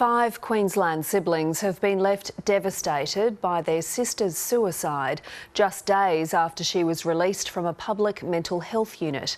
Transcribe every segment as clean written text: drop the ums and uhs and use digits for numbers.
5 Queensland siblings have been left devastated by their sister's suicide just days after she was released from a public mental health unit.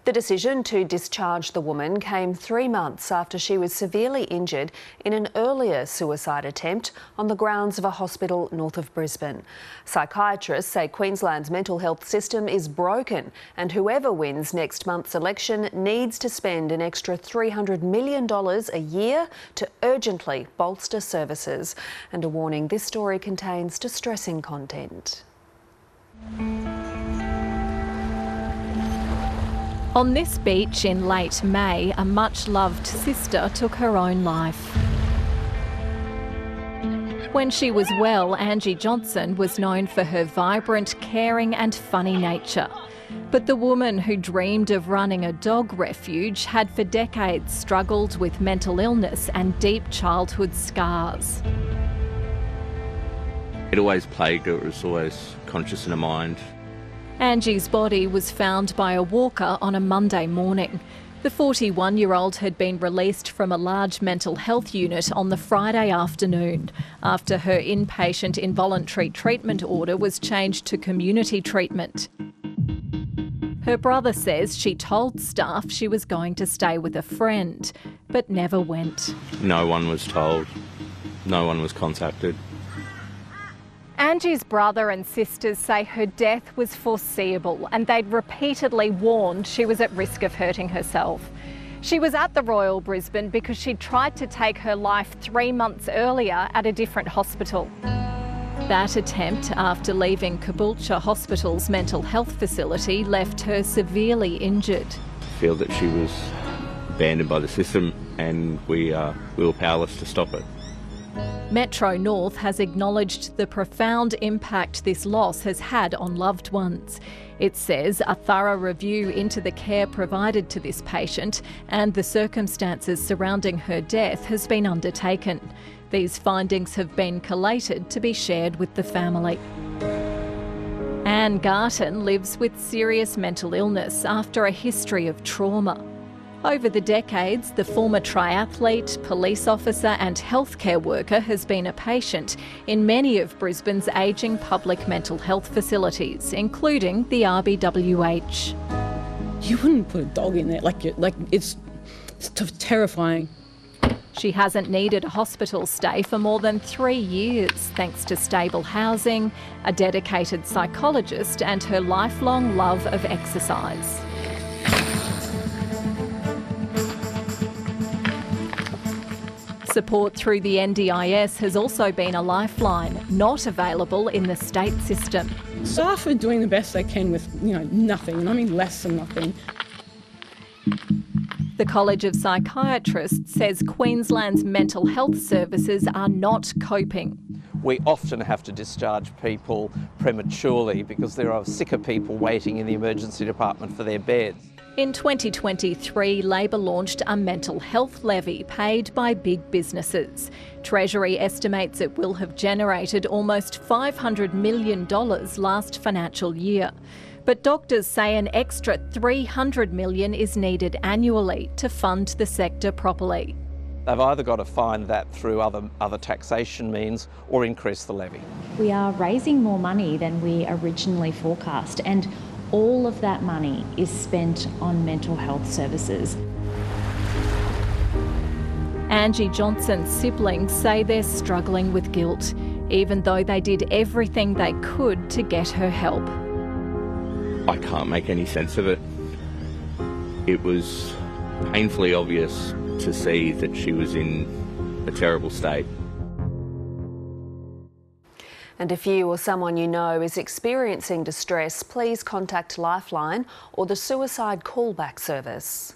The decision to discharge the woman came 3 months after she was severely injured in an earlier suicide attempt on the grounds of a hospital north of Brisbane. Psychiatrists say Queensland's mental health system is broken and whoever wins next month's election needs to spend an extra $300 million a year to urgently bolster services. And a warning, this story contains distressing content. On this beach in late May, a much-loved sister took her own life. When she was well, Angelica Johnson was known for her vibrant, caring and funny nature. But the woman who dreamed of running a dog refuge had for decades struggled with mental illness and deep childhood scars. It always plagued her, it was always conscious in her mind. Angie's body was found by a walker on a Monday morning. The 41-year-old had been released from a large mental health unit on the Friday afternoon after her inpatient involuntary treatment order was changed to community treatment. Her brother says she told staff she was going to stay with a friend, but never went. No one was told, no one was contacted. Angie's brother and sisters say her death was foreseeable and they'd repeatedly warned she was at risk of hurting herself. She was at the Royal Brisbane because she'd tried to take her life 3 months earlier at a different hospital. That attempt, after leaving Caboolture Hospital's mental health facility, left her severely injured. I feel that she was abandoned by the system and we were powerless to stop it. Metro North has acknowledged the profound impact this loss has had on loved ones. It says a thorough review into the care provided to this patient and the circumstances surrounding her death has been undertaken. These findings have been collated to be shared with the family. Anne Garton lives with serious mental illness after a history of trauma. Over the decades, the former triathlete, police officer and healthcare worker has been a patient in many of Brisbane's ageing public mental health facilities, including the RBWH. You wouldn't put a dog in there, it's terrifying. She hasn't needed a hospital stay for more than 3 years, thanks to stable housing, a dedicated psychologist and her lifelong love of exercise. Support through the NDIS has also been a lifeline, not available in the state system. Staff are doing the best they can with, nothing, and I mean less than nothing. The College of Psychiatrists says Queensland's mental health services are not coping. We often have to discharge people prematurely because there are sicker people waiting in the emergency department for their beds. In 2023, Labor launched a mental health levy paid by big businesses. Treasury estimates it will have generated almost $500 million last financial year. But doctors say an extra $300 million is needed annually to fund the sector properly. They've either got to find that through other taxation means or increase the levy. We are raising more money than we originally forecast, and all of that money is spent on mental health services. Angelica Johnson's siblings say they're struggling with guilt, even though they did everything they could to get her help. I can't make any sense of it. It was painfully obvious to see that she was in a terrible state. And if you or someone you know is experiencing distress, please contact Lifeline or the Suicide Callback Service.